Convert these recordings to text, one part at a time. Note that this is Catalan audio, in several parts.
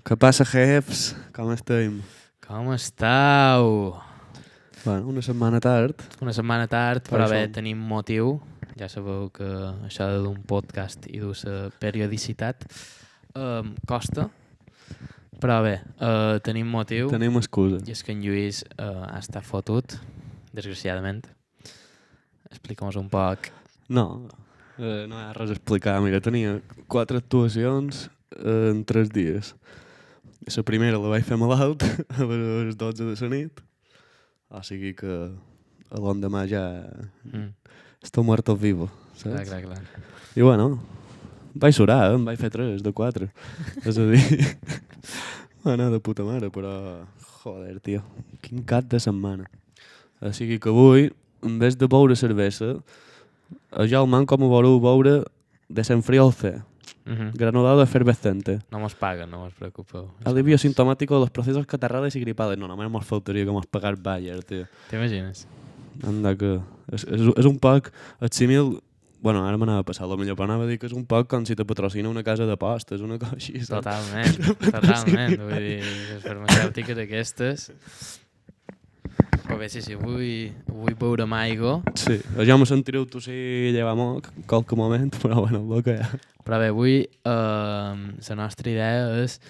Què passa, jefs? Com estem? Com estàu? Bueno, una setmana tard. Una setmana tard, però això. bé, tenim motiu. Ja sabeu que això d'un podcast i d'una periodicitat costa, però bé, tenim motiu. Tenim excusa. I és que en Lluís ha estat fotut, desgraciadament. Explica'm un poc. No hi ha res a explicar. Mira, tenia 4 actuacions en 3 dies. La primera la vaig fer malalt a les 12 de la nit. O sigui que a l'endemà ja estou muerto vivo, saps? Clar. I bueno, vaig surar, em vaig fer 3 de 4. És a dir, va anar de puta mare, però joder, tio, quin cap de setmana. O sigui que avui, en vez de beure cervesa, jo el man com ho voleu beure de Senfriolce, granulado de efervescente. No mos paguen, no mos preocupeu. Alivio sintomático de los procesos catarrales y gripales. No, només mos faltaria que mos pagar Bayer, tio. T'imagines? Anda que... És un poc... El símil... Bueno, ara m'anava a passar el millor, però anava a dir que és un poc com si te patrocina una casa d'apostes, una cosa així, saps? Totalment. Vull dir, les farmacèutiques aquestes... Però bé, sí, vull beure amb aigua. Sí, ja me sentireu tossir i llevar moc en qualque moment, però bueno, el que hi ha. Però bé, avui la nostra idea és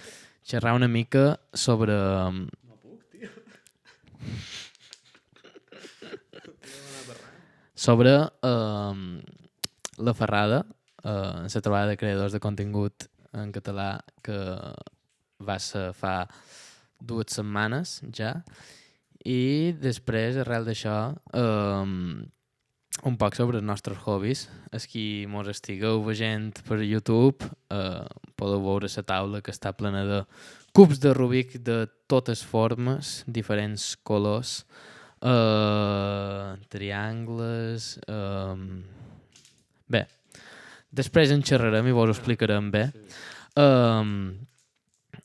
xerrar una mica sobre... No puc, tio. Sobre la Ferrada, la trobada de creadors de contingut en català que va ser fa 2 setmanes ja, i després, arrel d'això, un poc sobre els nostres hobbies. Els qui mos estigueu veient per YouTube podeu veure la taula que està plena de cubs de Rubik de totes formes, diferents colors, triangles... Bé, després en xerrarem i vos ho explicarem bé,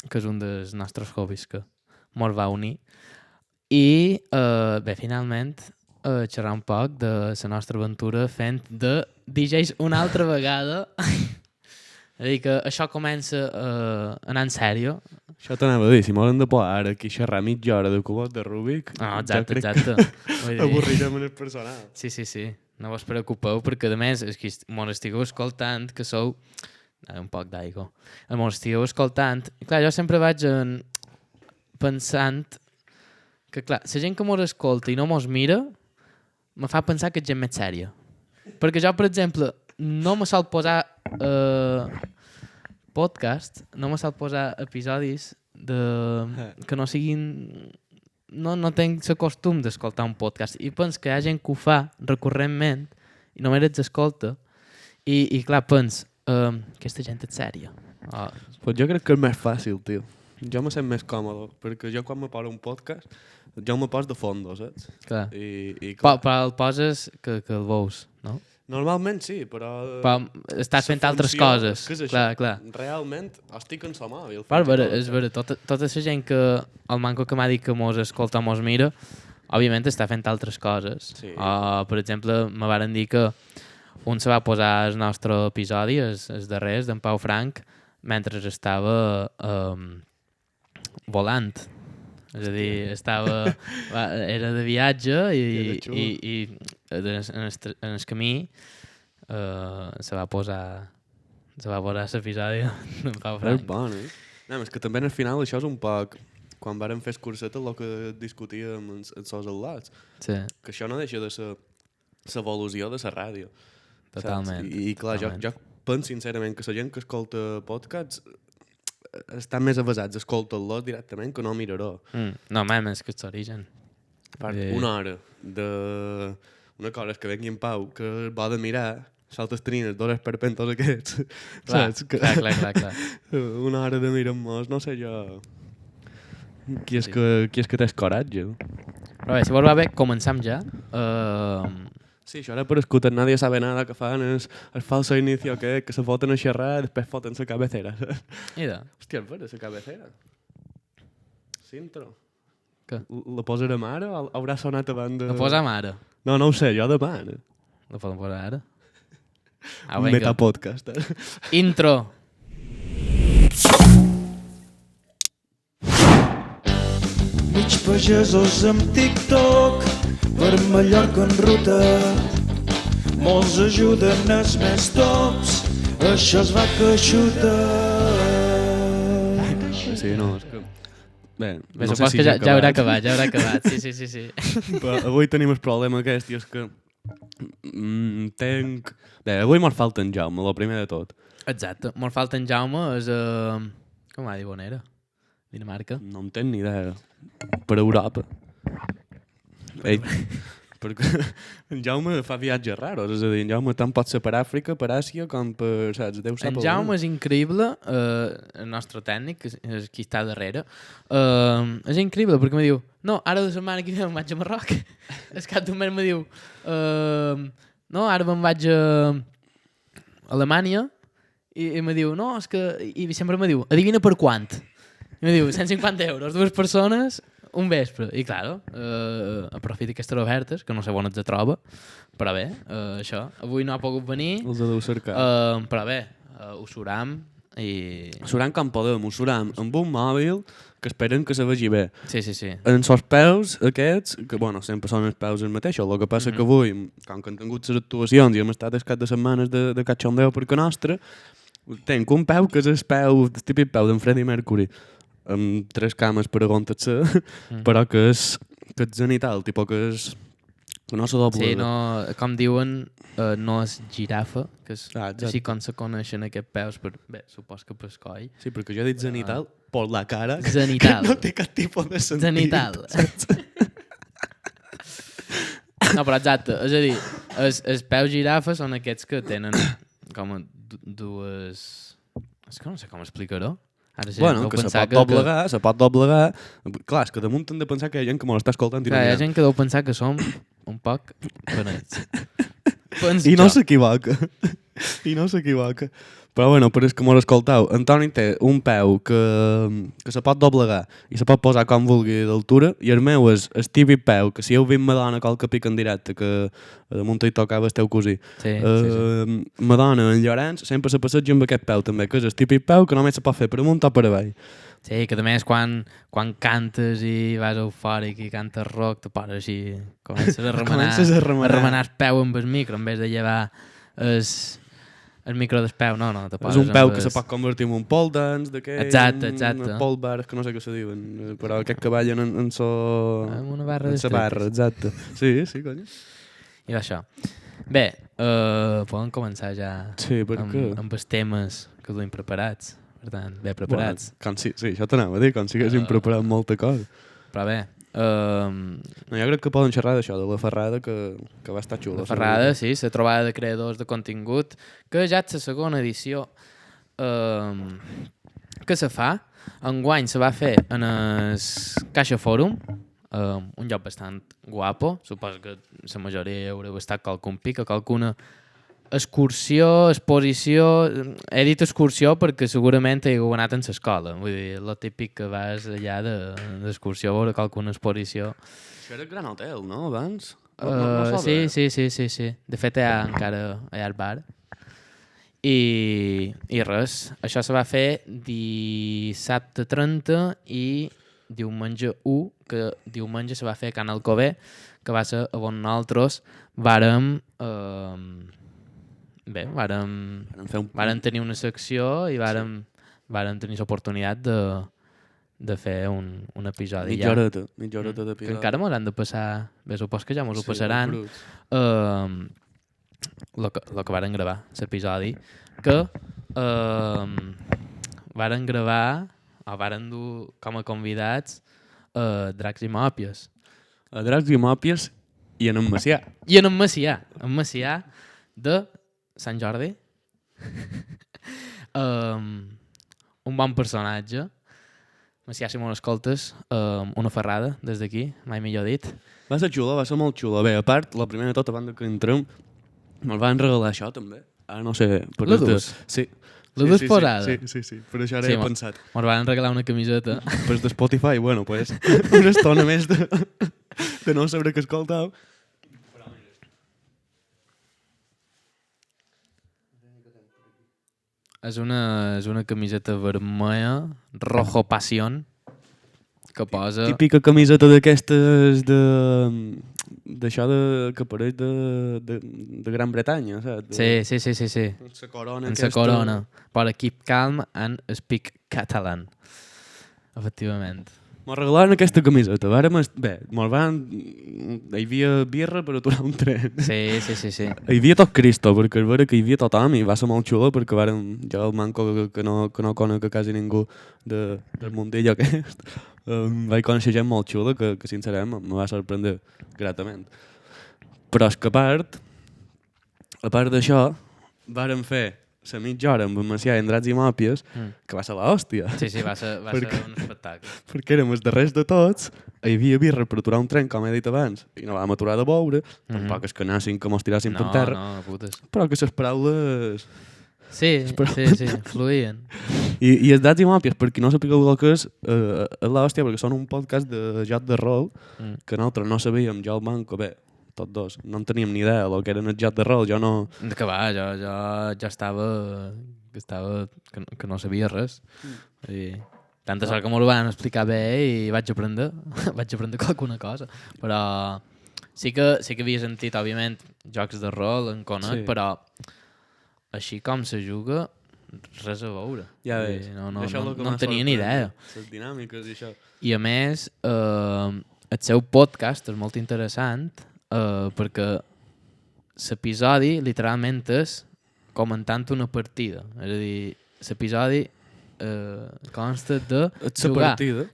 que és un dels nostres hobbies que mos va unir. I bé, finalment, xerrar un poc de la nostra aventura fent de DJs una altra vegada. És a dir, que això comença a anar en sèrio. Això t'anava a dir, si m'hauran de posar ara aquí xerrar mitja hora de cubos de Rubik... No, exacte. Avorrirem en el personal. Sí. No vos preocupeu, perquè a més, és que mos estigueu escoltant, que sou... Un poc d'aigua. Mos estigueu escoltant... I clar, jo sempre vaig pensant que, clar, la gent que mos escolta i no mos mira, me fa pensar que és gent més sèria. Perquè jo, per exemple, no me sol posar podcast, no me sol posar episodis que no siguin... No tenc el costum d'escoltar un podcast i penso que hi ha gent que ho fa recurrentment i només els escolta i clar, penso aquesta gent és sèria. Pues jo crec que és més fàcil, tio. Jo me sent més còmode, perquè jo quan me poso un podcast, jo me poso de fondo, saps? Clar. I clar. Però el poses que el veus, no? Normalment sí, però estàs fent altres coses. Què és això? Clar. Realment estic en el mòbil. És vera, tota la gent que el manco que m'ha dit que mos escolta o mos mira, òbviament està fent altres coses. Sí. Per exemple, me varen dir que un se va posar el nostre episodi, el darrer, d'en Pau Frank, mentre estava volant. És a dir, era de viatge i en el camí se va posar l'episodi d'en Pau Frank. És bon, eh? No, és que també al final això és un poc... Quan vàrem fer escurset el que discutíem en els al·lots. Sí. Que això no deixa de ser l'evolució de la ràdio. Totalment. I clar, jo penso sincerament que la gent que escolta podcasts estan més avasats, escolta-los directament que no miraró. No, és que és l'origen. Una hora una cosa és que vengui en Pau, que va de mirar, saltes trines, dos esperpentos aquests. Clar. Una hora de mirar-nos, no sé jo... Qui és que tens coratge? Però bé, si vols va bé, començam ja. Sí, això ara per escutar nadie sabe nada que fan el falso inicio que se foten a xerrar i després foten la cabecera. Mira. Hòstia, és vera, la cabecera. S'intro. Què? La posarem ara o haurà sonat abans de... La posam ara. No ho sé, jo demà. La podem posar ara. Metapodcast. Intro. mig pagesos amb TikTok per Mallorca en ruta. Molts ajuden els més tops, això es va que xuta. Sí, no, és que... Bé, Bé, no sé supos si que ja ja haurà acabat, ja haurà acabat. Sí. Però avui tenim el problema aquest, i és que tenc... Bé, avui mos falta en Jaume, el primer de tot. Exacte. Mos falta en Jaume, és... Com va dir on era? Dinamarca? No en tenc ni idea. Per Europa. Ei, perquè en Jaume fa viatges raros, és a dir, en Jaume tant pot ser per Àfrica, per Àsia, com per, saps, Déu sap En on. Jaume és increïble, el nostre tècnic, que és qui està darrere, és increïble perquè me diu, no, ara de setmana que ve me'n vaig a Marroc. El cap d'un mes me diu, no, ara me'n vaig a Alemanya, i me diu, no, és que... I sempre me diu, adivina per quant? I me diu, 150 euros, 2 persones, un vespre. I, claro, aprofita aquestes ofertes, que no sé on et troba, però bé, això. Avui no ha pogut venir, Els deu cercar. però bé, ho suram i... Suram com podem, ho suram amb un mòbil que esperen que se vegi bé. Sí. En els peus aquests, que bueno, sempre són els peus els mateixos, el que passa que avui, com que han tingut les actuacions i hem estat el cap de setmanes de cachondeo per que nostre, tenc un peu que és el típic peu d'en Freddie Mercury, amb 3 cames per aguantar-se, però que és zenital, tipus que no se dobla. Sí, no, com diuen, no és girafa, que és exacte. així com se coneixen aquests peus, per, bé, supos que per coll. Sí, perquè jo he dit zenital per la cara, Zenital. que no té cap tipus de sentit. Zenital. No, però exacte, és a dir, els peus girafa són aquests que tenen com dues... És que no sé com explicar-ho. Ara sí, Bueno, que se pot doblegar. Clar, és que damunt hem de pensar que hi ha gent que me l'està escoltant i no Clar, hi n'hi ha gent que deu pensar que som un poc benets. I no s'equivoca. I no s'equivoca. Però bueno, per els que m'ho escoltau, Antoni té un peu que se pot doblegar i se pot posar com vulgui d'altura, i el meu és el típic peu que si heu vist Madonna qualque pic en directe, que damunt hi tocava el teu cosí, Sí. Madonna en Llorenç sempre se passeja amb aquest peu també, que és el típic peu que només se pot fer per amunt o per avall. Sí, que a més quan cantes i vas eufòric i cantes rock, te poses així, comences a remenar el peu amb el micro en vez de llevar el micro del peu, no, te poses... És un peu que se pot convertir en un pole dance, d'aquell... Exacte. Un pole bar, que no sé què se diuen, però aquest que ballen en Amb una barra en sa barra, exacte. Sí, conya. I això. Bé, podem començar ja amb els temes que duim preparats. Per tant, bé preparats. Bueno, sí, això t'anava a dir, com si haguéssim preparat molta cosa. Però bé... No, jo crec que poden xerrar d'això, de la ferrada, que va estar xula. La ferrada, sí, la trobada de creadors de contingut, que ja és la segona edició que se fa. Enguany se va fer en el Caixa Fòrum, un lloc bastant guapo. Suposo que la majoria haureu estat qualcun pic, qualcuna excursió, exposició... He dit excursió perquè segurament he anat en l'escola. Vull dir, el típic que vas allà d'excursió a veure qualcuna exposició. Això era el Gran Hotel, no, abans? Sí. De fet, encara hi ha el bar. I res, això se va fer dissabte 30 i diumenge 1, que diumenge se va fer a Can Alcover, que va ser on nosaltres vàrem tenir una secció i vàrem tenir l'oportunitat de fer un episodi. Mitja horeta d'episodi. Que encara m'hauran de passar... Bé, supos que ja m'ho passaran. El que varen gravar, l'episodi, que varen gravar o varen dur com a convidats Dracs i Mòpies. A Dracs i Mòpies i en Macià. I en Macià de Sant Jordi. Un bon personatge. Macià, si m'ho escoltes, una ferrada des d'aquí, mai millor dit. Va ser xula, va ser molt xula. Bé, a part, la primera de tot, abans que entrem, me'l van regalar això, també. Ara no sé... La dus? Sí. La dus posada? Sí. Per això ara he pensat. Me'l van regalar una camiseta. Pues de Spotify, bueno, pues una estona més de no saber què escoltau. És una camiseta vermella, rojo pasión, que posa... Típica camiseta d'aquestes d'això que apareix de Gran Bretanya, saps? Sí. Amb la corona En la corona. Per keep calm and speak Catalan. Efectivament. M'ho regalaren aquesta camiseta. Hi havia birra per aturar un tren. Sí. Hi havia tot Cristo, perquè es veure que hi havia tothom i va ser molt xulo perquè jo el manco que no conec quasi ningú del mundillo aquest. Vaig conèixer gent molt xula que sincerament me va sorprendre gratament. Però és que a part d'això, vàrem fer la mitja hora amb en Macià i en Dracs i Mòpies, que va ser l'hòstia. Sí, va ser un espectacle. Perquè érem els darrers de tots, hi havia birra per aturar un tren, com he dit abans, i no vam aturar de beure, tampoc és que anéssim que mos tiràssim per terra, No, putes. però que les paraules... Sí, fluïen. I els Dracs i Mòpies, per qui no sapigueu el que és l'hòstia, perquè són un podcast de joc de rol, que nosaltres no sabíem, jo el manco, bé, tots dos, no en teníem ni idea del que eren el joc de rol, jo no... Que va, jo estava... que no sabia res. I tanta sort que m'ho van explicar bé i vaig aprendre qualcuna cosa. Però sí que havia sentit, òbviament, jocs de rol, en conec, però així com se juga, res a veure. Ja ves. No en tenia ni idea. Les dinàmiques i això. I a més, el seu podcast és molt interessant perquè l'episodi literalment és comentant una partida. És a dir, l'episodi consta de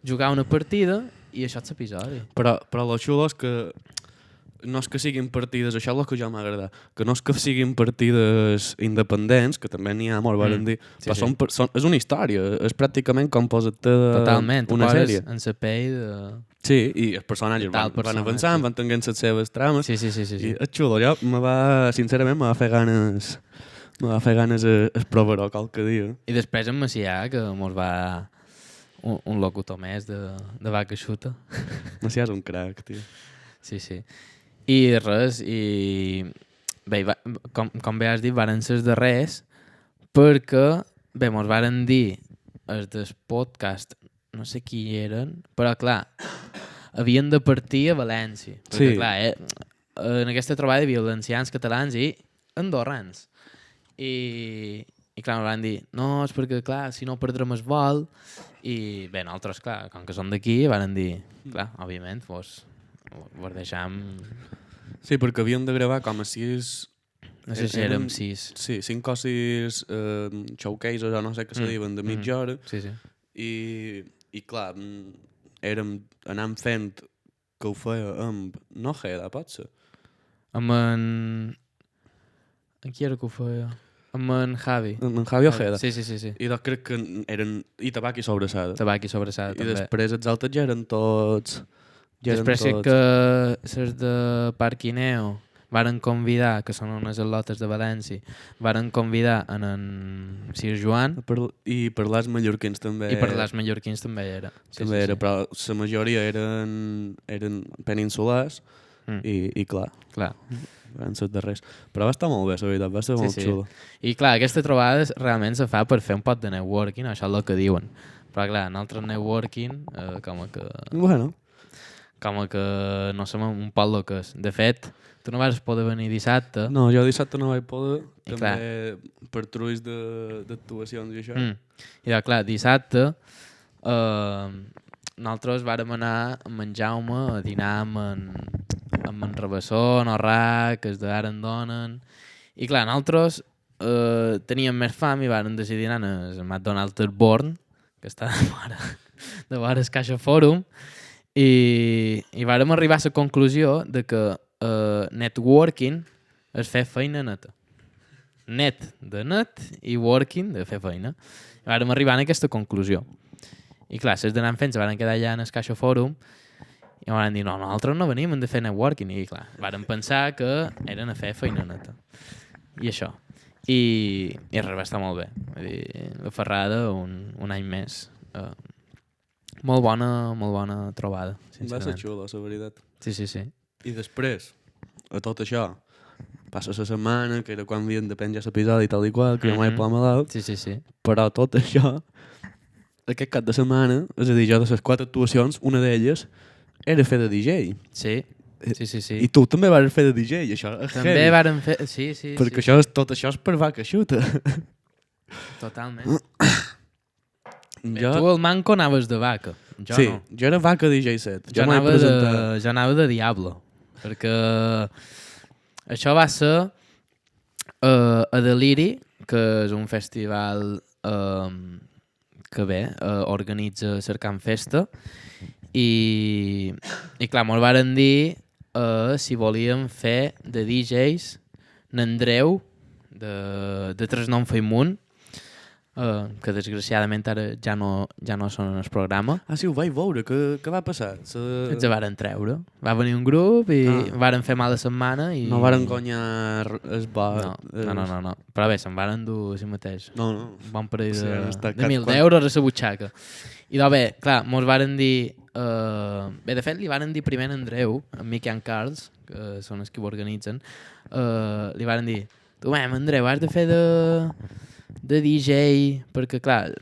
jugar una partida i això és l'episodi. Però el xulo és que no és que siguin partides, això és el que ja m'ha agradat, que no és que siguin partides independents, que també n'hi ha molt, varen dir, però és una història, és pràcticament com posar-te una sèrie. En la pell de... Sí, i els personatges van avançant, van tenint les seves trames. Sí. I és xulo, sincerament me va fer ganes es provar-ho qualque dia. I després en Macià, que mos va un locutor més de vaca xuta. Macià és un crac, tio. Sí. I res, bé, com bé has dit, varen ser de res, perquè, bé, mos varen dir els del podcast, no sé qui eren, però clar, havien de partir a València. Perquè, clar, en aquesta trobada hi havia valencians, catalans i andorrans. I clar, ens van dir, no, és perquè, clar, si no perdrem el vol, i bé, nosaltres, clar, com que som d'aquí, van dir, clar, òbviament, ho deixam... Sí, perquè havíem de gravar com a 6... No sé si érem 6. Sí, 5 o 6 showcases o no sé què se diuen, de mitja hora. Sí. I clar, anàvem fent que ho feia amb Nojeda, pot ser? Amb en... Qui era que ho feia? Amb en Javi. Amb en Javi Ojeda. Sí. I doncs crec que eren... I Tabac i Sobrassada. Tabac i Sobrassada, també. I després els altres ja eren tots... Després sí que els de Parquineo varen convidar, que són unes al·lotes de València, varen convidar en Sir Joan. I per les mallorquins també. I per les mallorquins també era. També era, però la majoria eren peninsulars i clar. Van ser darrers. Però va estar molt bé, la veritat, va ser molt xulo. I clar, aquesta trobada realment se fa per fer un pot de networking, això és el que diuen. Però clar, en altre networking, com que... Bueno. Com que no som un pot el que és. De fet, tu no vas poder venir dissabte. No, jo dissabte no vaig poder, també per trulls d'actuacions i això. I clar, dissabte nosaltres vàrem anar amb en Jaume a dinar amb en Rabassó, en Orrac, els d'Ara en donen. I clar, nosaltres teníem més fam i vàrem decidir anar al McDonald's Born, que està de vora el Caixa Fòrum, i vàrem arribar a la conclusió de que networking és fer feina neta. Net de net i working de fer feina. I vàrem arribar a aquesta conclusió. I clar, les d'anar fent se varen quedar allà en el Caixa Fòrum i varen dir, no, nosaltres no venim, hem de fer networking. I clar, vàrem pensar que eren a fer feina neta. I això. I res, va estar molt bé. Vull dir, la Ferrada, un any més. Molt bona trobada, sincerament. Va ser xulo, la veritat. Sí. I després, a tot això, passa la setmana, que era quan havien de penjar l'episodi i tal i qual, que jo m'he pla malalt. Sí. Però tot això aquest cap de setmana, és a dir, jo de les 4 actuacions, una d'elles era fer de DJ. Sí, sí. I tu també vas fer de DJ, i això és També heavy. varen fer... Sí. Perquè tot això és per vaca xuta. Totalment. Jo, Tu, el manco, anaves de vaca. Jo sí, no. jo era vaca DJ set. Jo anava de Diablo. Perquè això va ser a Deliri, que és un festival que organitza Cercant Festa, i clar, mos varen dir si volíem fer de DJs n'Andreu de Tresnom Faimunt, que desgraciadament ara ja no són en el programa. Ah, sí, ho vaig veure. Què va passar? Ens varen treure. Va venir un grup i varen fer mala setmana i... No varen guanyar el bar. No. Però bé, se'n varen dur si mateix. No. Un bon parell Sí, han estat de 1.000 euros a la butxaca. I doncs bé, clar, mos varen dir... Bé, de fet, li varen dir primer a Andreu, a Mickey and Carls, que són els que ho organitzen, li varen dir, tu, Andreu, has de fer de DJ, perquè, clar,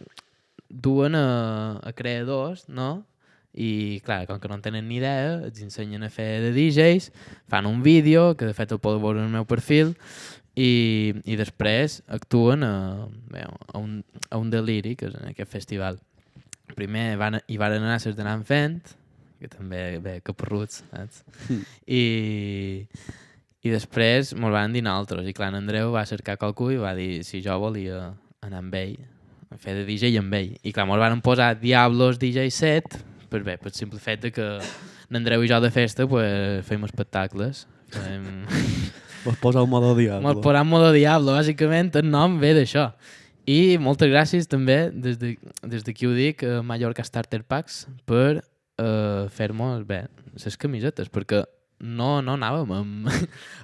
duen a creadors, no? I, clar, com que no en tenen ni idea, els ensenyen a fer de DJs, fan un vídeo, que de fet el podeu veure en el meu perfil, i després actuen a un deliri, que és en aquest festival. Primer hi van anar a Anant Fent, que també, bé, caparruts, saps? I després mos van dir nosaltres, i clar, en Andreu va cercar qualcú i va dir si jo volia anar amb ell, a fer de DJ amb ell. I clar, mos van posar Diablos DJ set, per el simple fet de que n'Andreu i jo de festa pues, fèiem espectacles. Vos posa el modo Diablo. Mos posam modo Diablo, bàsicament el nom ve d'això. I moltes gràcies també, des d'aquí ho dic, a Mallorca Starter Packs per fer-nos bé les camisetes, perquè no anàvem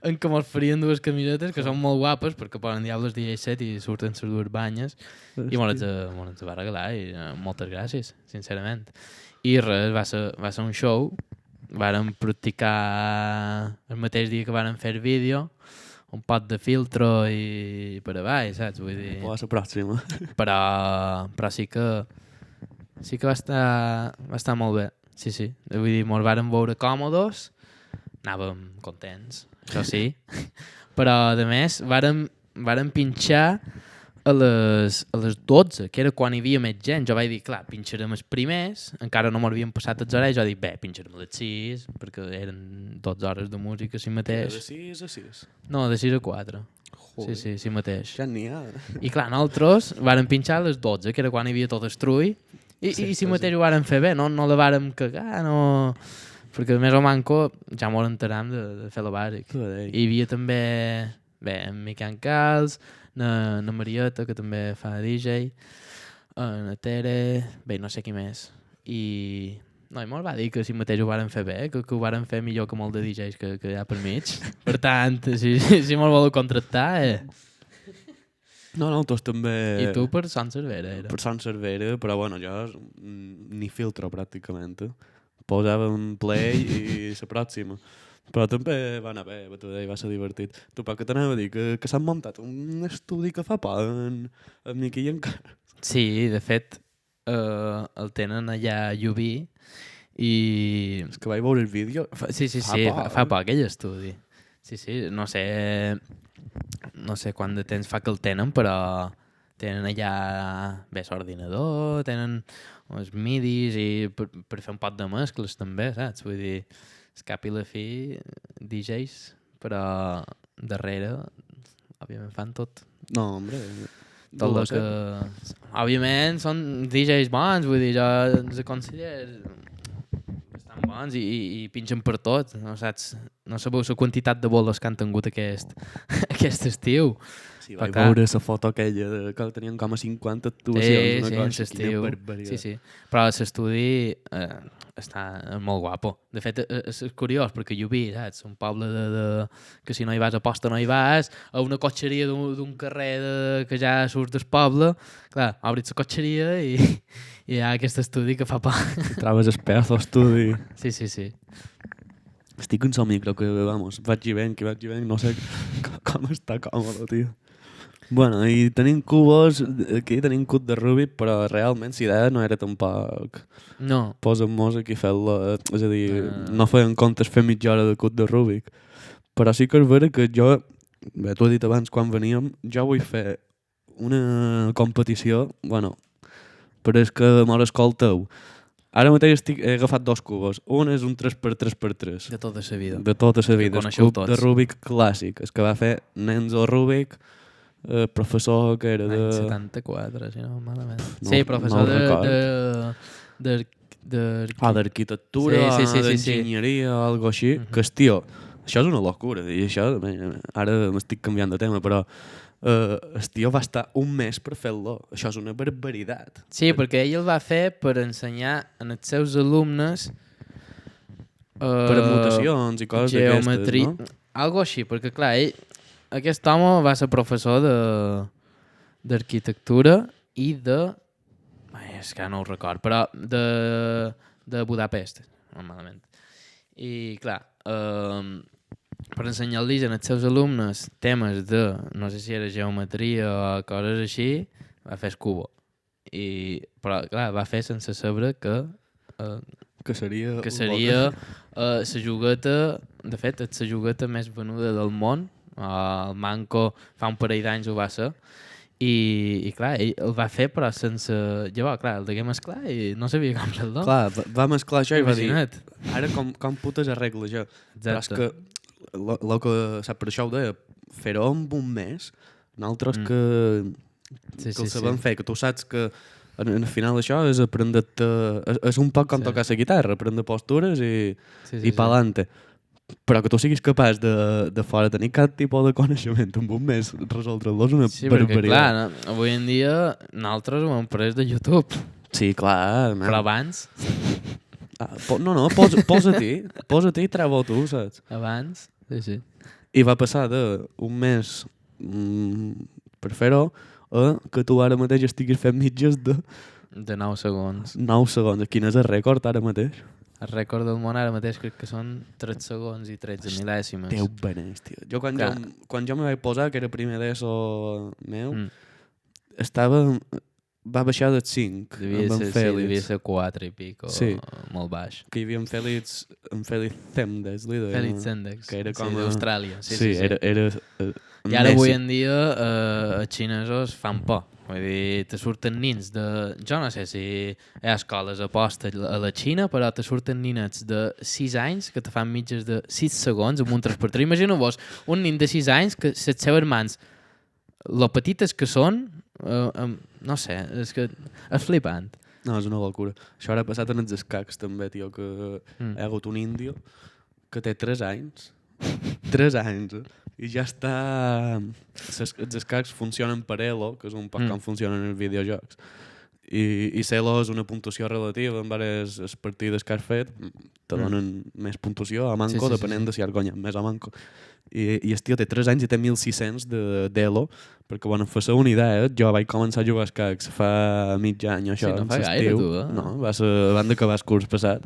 en que mos farien dues camisetes que són molt guapes perquè posen Diablos DJ set i surten les dues banyes i mos les va regalar i moltes gràcies, sincerament. I res, va ser un show, vàrem practicar el mateix dia que vàrem fer vídeo, un pot de filtro i per avall, saps? Vull dir... O a la pròxima. Però sí que va estar molt bé. Sí. Vull dir, mos vàrem veure còmodes, anàvem contents, això sí. Però, a més, vàrem pinxar a les 12, que era quan hi havia més gent. Jo vaig dir, clar, pinxarem els primers, encara no m'havien passat els horari, jo dic, bé, pinxarem a les 6, perquè eren 12 hores de música, si mateix. De 6 a 6? No, de 6 a 4. Joder. Sí mateix. Ja n'hi ha. I clar, nosaltres vàrem pinxar a les 12, que era quan hi havia tot estrull, i si mateix ho vàrem fer bé, no la vàrem cagar, no... Perquè més o manco ja m'ho enteram de fer la bàsic. I hi havia també, bé, en Miquel Cals, na Marieta, que també fa DJ, na Tere, bé, no sé qui més. I mos va dir que si mateix ho vàrem fer bé, que ho vàrem fer millor que molt de DJs que hi ha per mig. Per tant, si mos voleu contractar... No, nosaltres també... I tu per Sant Cervera, era? Per Sant Cervera, però bueno, jo ni filtro pràcticament. Posàvem play i la pròxima. Però també va anar bé, va ser divertit. Tu, però que t'anava a dir que s'han muntat un estudi que fa por en Miqui i en Carles. Sí, de fet, el tenen allà a Llubí i... És que vaig veure el vídeo. Sí, fa por aquell estudi. Sí, no sé quant de temps fa que el tenen, però tenen allà bé l'ordinador, tenen uns midis i per fer un pot de mescles també, saps? Vull dir, es cap i la fi, DJs, però darrere, òbviament, fan tot. No, hombre... Tot el que... Òbviament, són DJs bons, vull dir, jo els considero bastant bons i pinxen per tot, no saps? No sabeu la quantitat de bolos que han tingut aquest estiu. Sí, vaig veure la foto aquella que tenien com a 50 actuacions. Sí. Però l'estudi està molt guapo. De fet, és curiós, perquè Llubí, saps? Un poble que si no hi vas a posta no hi vas, a una cotxeria d'un carrer que ja surt del poble, clar, obris la cotxeria i hi ha aquest estudi que fa por. Trobes el pedazo estudi. Sí. Estic en el micro, que, vamos, vaig i venc, no sé com està còmode, tio. Bueno, i tenim cubos, aquí tenim cub de Rubik, però realment la idea no era tampoc No. posem-nos aquí a fer-la, és a dir, no feien comptes fer mitja hora de cub de Rubik. Però sí que és vera que jo, bé, t'ho he dit abans quan veníem, jo vull fer una competició, bueno, però és que me l'escolteu. Ara mateix he agafat 2 cubos. Un és un 3x3x3. De tota la vida. De tota la vida. El coneixeu cub de tots. Rubik clàssic. El que va fer Nenzo Rubik, professor que era de... L'any 74, si no malament. No- Sí, no professor ho record. D'arquitectura, Sí, sí, sí, d'enginyeria o algo així. Que, tio, això és una locura. I això, ara m'estic canviant de tema, però el tio va estar un mes per fer-lo. Això és una barbaritat. Sí, perquè ell el va fer per ensenyar als seus alumnes Per mutacions i coses geometria, d'aquestes, no? algo així, perquè clar, aquest home va ser professor d'arquitectura i és que no ho record, però de Budapest, normalment. I clar, per ensenyar-los als seus alumnes temes de, no sé si era geometria o coses així, va fer el cubo. Però clar, va fer sense saber que seria la jugueta, de fet, és la jugueta més venuda del món. El Manco fa un parell d'anys ho va ser. I clar, ell el va fer però sense... Llavors, clar, el degué mesclar i no sabia com fer-lo. Clar, va mesclar això i va dir, Imagina't. ara com putes arregla això? Però és Exacte. que el que sap per això ho deia, fer-ho en un mes, nosaltres que Sí, el sí, sabem sí. fer, que tu saps que al final això és aprendre-te... És un poc com Sí. tocar la guitarra, aprendre postures i Sí. pa'lante. Però que tu siguis capaç de fora tenir cap tipus de coneixement en un mes, resoldre-lo és una Sí, perquè barbaritat. clar, avui en dia nosaltres ho hem pres de YouTube, Sí, clar. Man. però abans, No, posa-t'hi i treu-ho tu, saps? sí. I va passar d'un mes per fer-ho a que tu ara mateix estiguis fent mitges de De 9 segons. 9 segons. Quin és el rècord ara mateix? El rècord del món ara mateix crec que són 3 segons i 13 mil·lèsimes. Déu beneix, tio. Jo quan jo me vaig posar, que era primer d'ESO meu, va baixar del 5 Devia amb en ser, Fèlix. devia ser 4 i pic, o Sí. molt baix. Que hi havia en Fèlix Zemdes, líder. Fèlix Sendex, que era com sí, a- d'Austràlia. Sí, era I ara avui en dia els xinesos fan por. Vull dir, te surten nins de... Jo no sé si hi ha escoles a posta a la Xina, però te surten ninets de 6 anys que te fan mitges de 6 segons amb un 3x3. Imagineu-vos un nin de 6 anys que les seves mans, lo petites que són, no sé, és que és flipant. No, és una locura. Això ara ha passat en els escacs també, tio, que hi ha hagut un índio que té 3 anys. 3 anys, i ja està... Els escacs funcionen per Elo, que és un poc com funcionen els videojocs. I Elo és una puntuació relativa en diverses partides que has fet, te donen més puntuació a manco, depenent de si has guanyat més a manco. I el tio té 3 anys i té 1.600 d'Elo, perquè, bueno, fa una idea, jo vaig començar a jugar a escacs fa mig any, això, Sí, no fa gaire, l'estiu. tu, eh? No, va ser abans d'acabar el curs passat.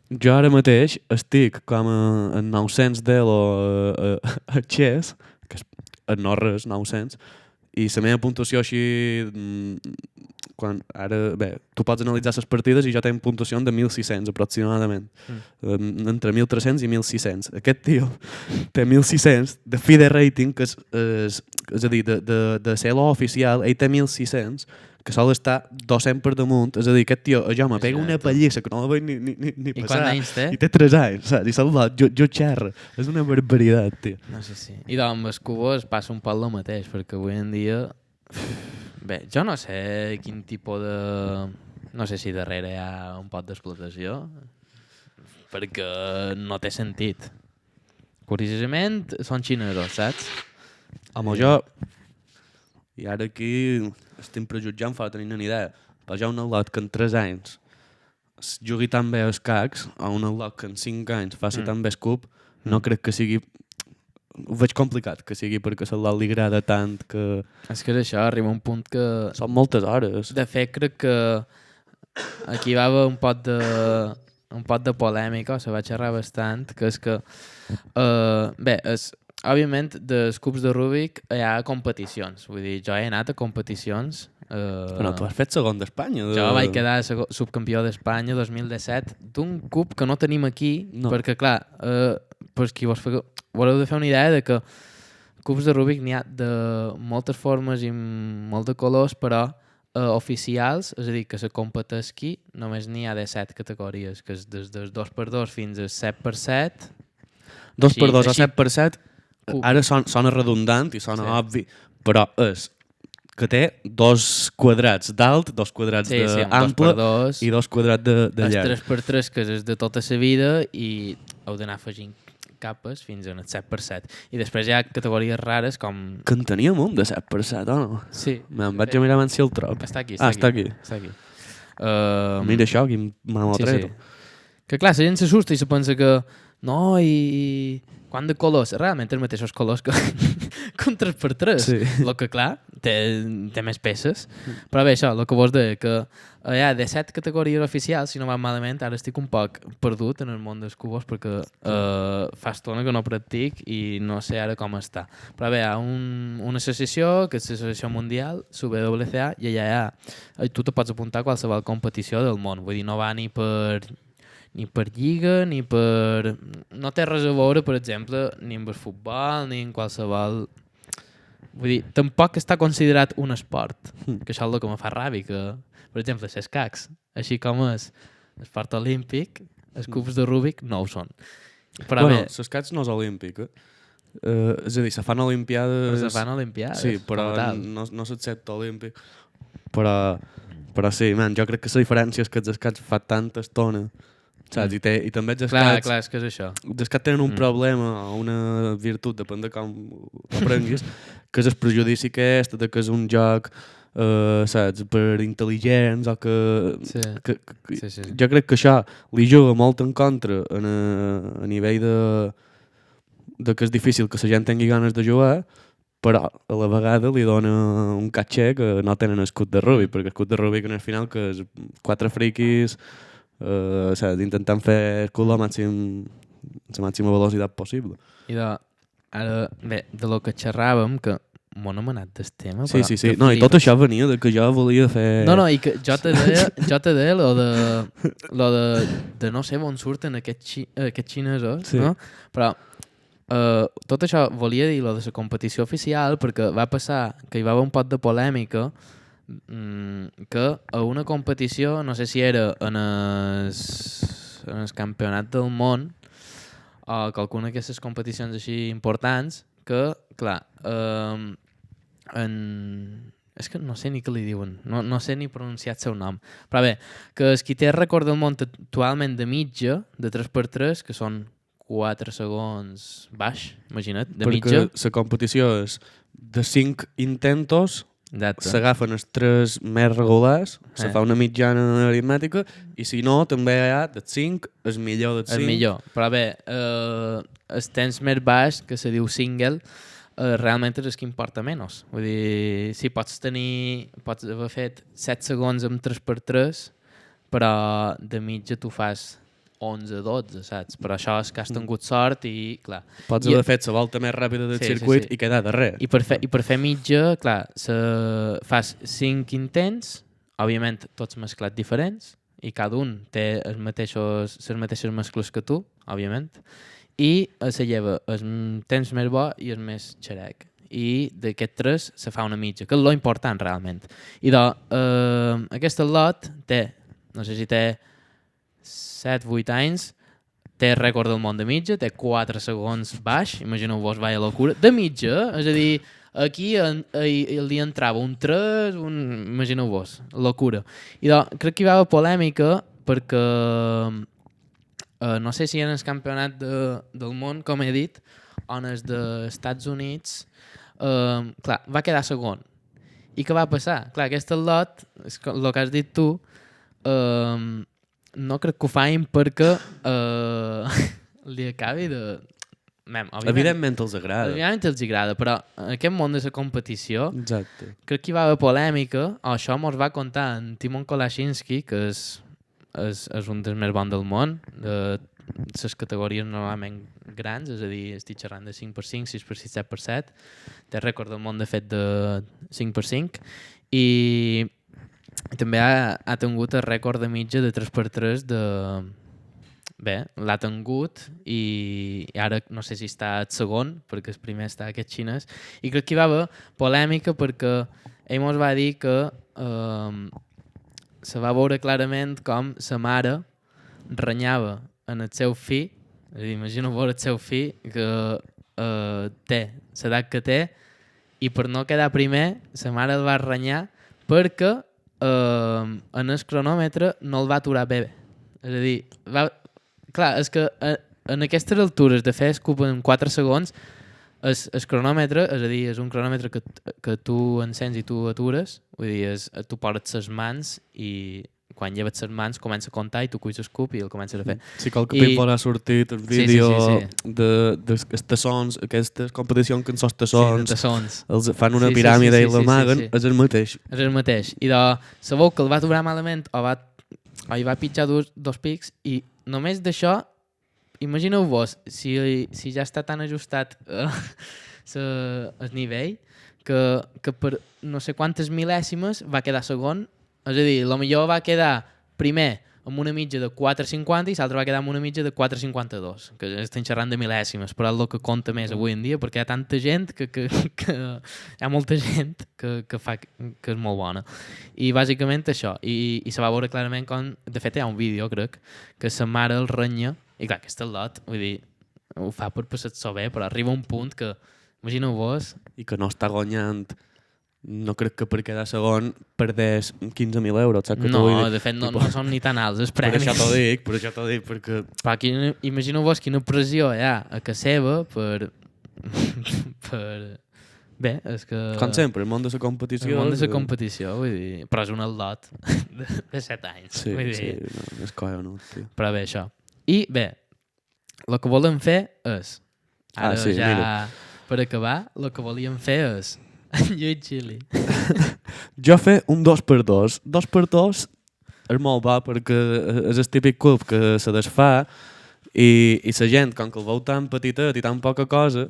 Jo ara mateix estic com a 900 d'Elo a Chess, que és no res, 900, i la meva puntuació així... Quan ara, bé, tu pots analitzar les partides i jo tinc puntuació de 1.600 aproximadament. Entre 1.300 i 1.600. Aquest tio té 1.600 de FIDE rating, que és a dir, de Celo oficial, ell té 1.600, que sol estar 200 per damunt. És a dir, aquest tio, jo me pega una pallissa que no la veig ni I passar. quants anys té? I té 3 anys, saps? I saludat, jo xerra. És una barbaritat, tio. No sé si... I doncs amb els cubos passa un poc el mateix, perquè avui en dia... Bé, jo no sé quin tipus de... No sé si darrere hi ha un pot d'explotació, perquè no té sentit. Curiosament, són xinesos, saps? Home, jo... I ara aquí estem prejutjant fora tenint una idea. Però ja un al·lot que en 3 anys jugui tan bé als cacs, o un al·lot que en 5 anys faci tan bé el cub, no crec que sigui... Ho veig complicat, que sigui perquè l'al·lot li agrada tant que... És que és això, arriba un punt que... Són moltes hores. De fet, crec que aquí va haver un pot de polèmica, o se va xerrar bastant, que és que... bé, òbviament, dels cubs de Rubik hi ha competicions. Vull dir, jo he anat a competicions. Però tu has fet segon d'Espanya. Jo vaig quedar subcampió d'Espanya 2017 d'un cub que no tenim aquí, perquè, clar, pues qui voleu de fer una idea de que cubs de Rubik n'hi ha de moltes formes i molt de colors, però oficials, és a dir, que se competesqui, només n'hi ha de 7 categories, que és des del 2x2 fins al 7x7. 2x2 o 7x7, ara sona redundant i sona obvi, però és que té 2 quadrats d'alt, 2 quadrats d'ample i 2 quadrats de llarg. El 3x3, que és de tota la vida, i heu d'anar afegint capes fins al 7x7. I després hi ha categories rares com... Que en teníem un de 7x7, o no? Sí. Me'n vaig a mirar si el trob. Està aquí. Està aquí. Mira això, quin mamotreto. Que clar, la gent s'assusta i se pensa que no, i quant de colors? Realment els mateixos colors que un 3x3. Sí. El que, clar, té més peces. Però bé, això, el que vos deia, que hi ha de 7 categories oficials, si no va malament, ara estic un poc perdut en el món dels cubos perquè fa estona que no practic i no sé ara com està. Però bé, hi ha una associació, que és l'Associació Mundial, WCA, i allà tu te pots apuntar a qualsevol competició del món. Vull dir, no va ni per lliga, ni per... No té res a veure, per exemple, ni amb el futbol, ni en qualsevol... Vull dir, tampoc està considerat un esport, que això és el que me fa ràbia, que, per exemple, els escacs, així com és esport olímpic, els cubs de Rubik no ho són. Però bueno, l'escacs no és olímpic, és a dir, se fan olimpiades... Se fan olimpiades. Sí, però no s'accepta olímpic. Però sí, man, jo crec que la diferència és que els escacs fa tanta estona, saps? I també els escacs... Clar, és que és això. Els escacs tenen un problema o una virtut, depèn de com ho aprenguis, que és el prejudici que és un joc, saps, per intel·ligents o que... Sí. Sí. Jo crec que això li juga molt en contra a nivell de que és difícil que la gent tingui ganes de jugar, però a la vegada li dona un caché que no tenen escut de Rubik, perquè escut de Rubik en el final que és 4 friquis saps, intentant fer el cul la màxima velocitat possible. I ara, bé, de lo que xerràvem, que m'ho hem anat del tema. Sí. No, i tot això venia de que jo volia fer... No, i que jo te deia lo de no sé on surten aquests xinesos, sí. No? Però tot això volia dir lo de la competició oficial, perquè va passar que hi va haver un pot de polèmica que a una competició, no sé si era en el campionat del món o qualcuna d'aquestes competicions així importants, que, clar, és que no sé ni què li diuen, no sé ni pronunciar el seu nom, però bé, que el qui té rècord del món actualment de mitja, de 3x3, que són 4 segons baix, imagina't, de mitja. Perquè la competició és de 5 intentos, s'agafen els 3 més regulars, se fa una mitjana aritmètica, i si no, també hi ha de 5, el millor dels 5. El millor, però bé, el temps més baix, que se diu single, realment és el que importa menys. Vull dir, sí, pots haver fet 7 segons amb 3x3, però de mitja tu fas 11-12, saps? Però això és que has tingut sort i, clar... Pots haver fet la volta més ràpida del circuit i quedar darrere. I per fer mitja, clar, fas 5 intents, òbviament tots mesclats diferents, i cada un té les mateixes mescles que tu, òbviament, i se lleva el temps més bo i el més xerec. I d'aquests 3 se fa una mitja, que és lo important realment. I aquest lot té, no sé si té 7-8 anys, té rècord del món de mitja, té 4 segons baix, imagineu-vos, vaya locura, de mitja, és a dir, aquí li entrava un 3, imagineu-vos, locura. I crec que hi va haver polèmica perquè no sé si en el campionat del món, com he dit, on és dels Estats Units, clar, va quedar segon. I què va passar? Clar, aquest lot, el que has dit tu, no crec que ho fain perquè li acabi de... Evidentment els agrada. Evidentment els agrada, però en aquest món de la competició exacte. Crec que hi va haver polèmica, o això mos va contar en Timon Kolashinsky, que és un dels més bons del món, de les categories normalment grans, és a dir, estic xerrant de 5x5, 6x6, 7x7. Té rècord del món, de fet, de 5x5. I també ha tingut el rècord de mitja de 3x3 de... Bé, l'ha tingut i ara no sé si està el segon, perquè el primer està aquest xinès, i crec que hi va haver polèmica perquè ell mos va dir que se va veure clarament com sa mare renyava en el seu fill, és a dir, imagina veure el seu fill que té l'edat que té i per no quedar primer sa mare el va renyar perquè en el cronòmetre no el va aturar bé. És a dir, clar, és que en aquestes altures de fer escup en 4 segons, el cronòmetre, és a dir, és un cronòmetre que tu encens i tu atures, vull dir, tu poses les mans i quan lleves les mans comença a comptar i tu cuis l'escup i el comences a fer. Sí, qualque pinball ha sortit el vídeo dels tassons, aquestes competicions que en sos tassons, sí, tassons. Els fan una piràmide i l'amaguen, és el mateix. És el mateix. I sabeu que el va aturar malament o hi va pitjar dos pics i només d'això, imagineu-vos, si ja està tan ajustat el nivell que per no sé quantes mil·lèsimes va quedar segon. És a dir, millor va quedar primer amb una mitja de 4,50 i l'altre va quedar amb una mitja de 4,52, que estem xerrant de mil·lèsimes, però és el que compta més avui en dia, perquè hi ha tanta gent que hi ha molta gent que fa que és molt bona. I bàsicament això, i se va veure clarament com, de fet hi ha un vídeo, crec, que sa mare el renya, i clar, aquest lot, vull dir, ho fa per passar-s'ho bé, però arriba un punt que, imagineu-vos... I que no està guanyant... No crec que per quedar segon perdés 15.000 euros, saps que no, t'ho vull dir? De fet, no són ni tan alts els premis. Per això t'ho dic, perquè... Imagineu-vos quina pressió hi ha a casa seva per... Bé, és que... Com sempre, el món de la competició... El món de la competició, vull dir... Però és un al·lot de 7 anys. Sí, vull dir. sí, no, és collonut, sí. Però bé, això. I bé, el que volem fer és... Ara sí, ja, mira. per acabar, el que volíem fer és... Lluís Gili. Jo fer un 2x2. 2x2 és molt bo perquè és el típic cub que se desfà i la gent, com que el veu tan petitet i tan poca cosa,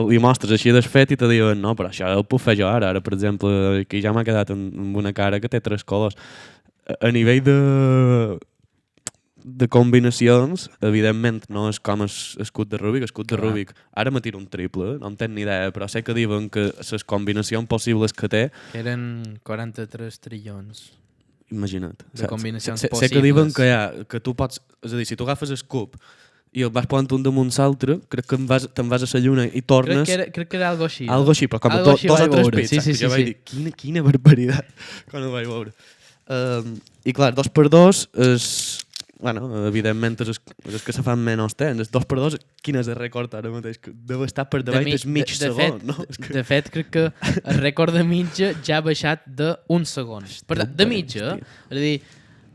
li mostres així desfet i te diuen no, però això ho puc fer jo ara. Ara, per exemple, aquí ja m'ha quedat amb una cara que té 3 colors. A nivell de combinacions, evidentment no és com escut de Rubik. Escut de Rubik, ara me tiro un triple, no en tenc ni idea, però sé que diuen que les combinacions possibles que té... Que eren 43 trillons. Imagina't. De combinacions possibles. Sé que diuen que tu pots... És a dir, si tu agafes el cub i el vas posant un damunt l'altre, crec que te'n vas a la lluna i tornes... Crec que era algo així. Algo així, però com dos o 3 pits. Sí, jo vaig dir, quina barbaritat, quan ho vaig veure. I clar, 2x2 és... Bueno, evidentment és el que se fan menys temps. El 2x2, quin és el rècord ara mateix? Deu estar per davall del mig segon, no? De fet, crec que el rècord de mitja ja ha baixat d'un segon. De mitja, és a dir,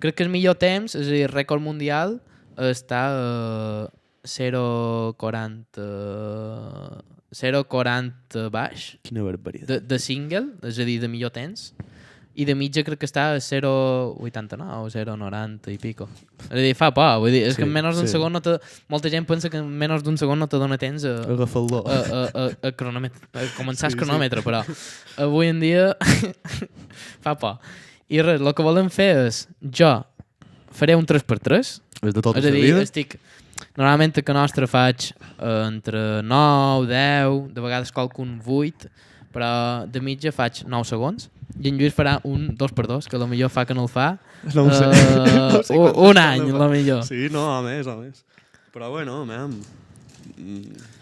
crec que el millor temps, és a dir, el rècord mundial està a 0,40 baix. Quina barbaritat. De single, és a dir, de millor temps. I de mitja crec que està a 0,89 o 0,90 i pico. És a dir, fa por, vull dir, és que en menys d'un segon no te... Molta gent pensa que en menys d'un segon no te dona temps a començar el cronòmetre, però avui en dia fa por. I res, el que volem fer és, jo faré un 3x3, és de tota és a dir, vida? normalment a que nostre faig entre 9, 10, de vegades qualcun 8, però de mitja faig 9 segons. I en Lluís farà un 2x2, que potser fa que no el fa. No ho sé. No sé un any, potser. Sí, no, a més. Però bueno,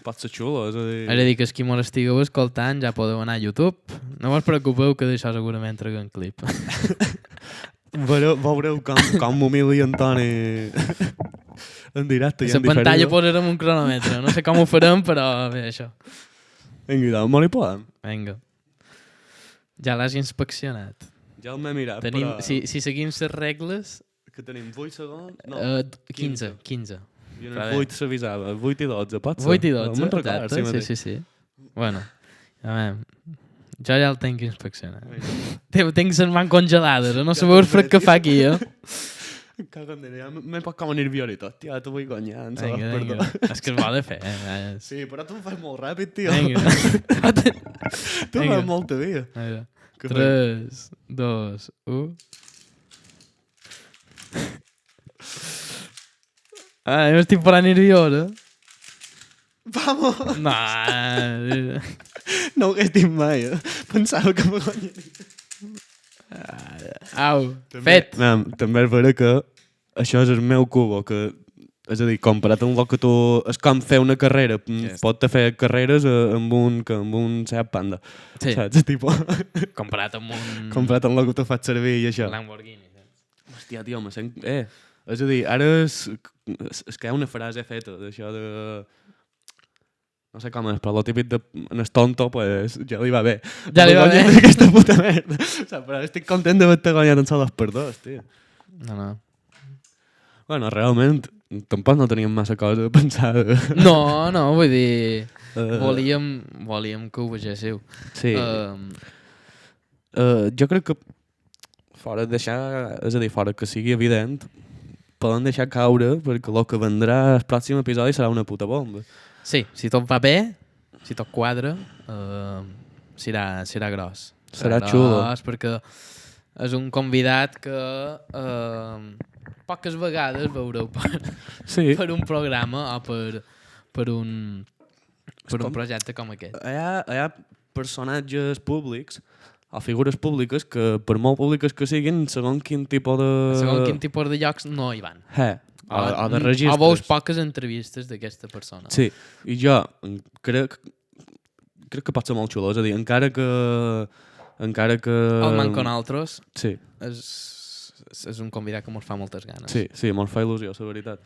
pot ser xulo, és a dir... És a dir, que els qui mos estigueu escoltant ja podeu anar a YouTube. No us preocupeu que d'això segurament traguen clip. Veureu com m'humili Antoni en directe. A la pantalla posarem un cronòmetre. No sé com ho farem, però bé, això. Vinga, molt hi podem. Vinga. Ja l'has inspeccionat. Ja el m'he mirat, però... però... Si seguim les regles... Que tenim 8 segons? No, 15. I en el 8 s'avisava, 8 i 12, pot ser? 8 i 12, no exacte, sí. Bueno, jo ja el tinc inspeccionat. Tinc les mans congelades, no sabeu el fred que fa aquí, Cago en Déu, ja m'he poc com a nerviós i tot, tio, t'ho vull guanyar, em sabes, Vinga, perdó. vinga. És que es va de fer, Sí, però tu ho fas molt ràpid, tio. Vinga. Tu Vinga. fas molta via. A veure. Que 3, 2, 1... Ai, m'estic posant nerviosa. Vamos! No. No ho hagués dit mai, Pensava que me guanyaria. Au, fet. També és vera que això és el meu cubo, que, és a dir, comparat amb el que tu... És com fer una carrera. Pot fer carreres amb un Seat Panda. Sí. Saps? Tipo, Comparat amb un... comparat amb el que tu fas servir i això. Lamborghini. Hòstia, tio, me sent... És a dir, ara és que hi ha una frase feta d'això de... No sé com és, però el típic de... En el tonto, pues, ja li va bé. Ja li va bé. Aquesta puta merda. O sigui, però estic content d'haver-te guanyat en sols per dos, tio. No. Bueno, realment, tampoc no teníem massa cosa a pensar. No, vull dir... Volíem que ho vegéssiu. Sí. Jo crec que fora deixar... És a dir, fora que sigui evident, poden deixar caure perquè el que vendrà el pròxim episodi serà una puta bomba. Sí, si tot va bé, si tot quadra, serà gros. Serà xulo. Perquè és un convidat que poques vegades veureu per un programa o per un projecte com aquest. Hi ha personatges públics o figures públiques que, per molt públiques que siguin, segons quin tipus de llocs no hi van. O de registres. O veus poques entrevistes d'aquesta persona. Sí, i jo crec que pot ser molt xulo. És a dir, encara que... El manco nosaltres sí. és un convidat que ens fa moltes ganes. Sí, me'n fa il·lusió, la veritat.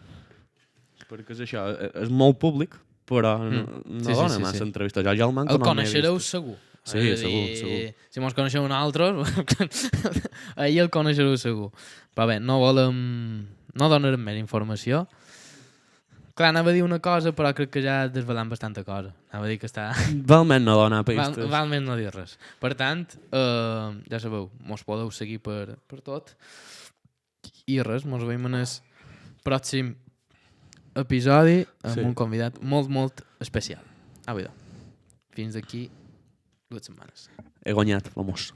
Perquè és això, és molt públic, però no dona massa entrevistes. Jo el manco el no coneixereu segur. Sí, segur. Si mos coneixeu nosaltres, ahir el coneixereu segur. Però bé, no donarem més informació. Clar, anava a dir una cosa, però crec que ja desvelant bastanta cosa. Anava a dir que està... Valment no donar pistes. Valment no dir res. Per tant, ja sabeu, mos podeu seguir per tot. I res, mos veiem en el pròxim episodi amb un convidat molt, molt especial. Fins d'aquí 2 setmanes. He guanyat, vamos.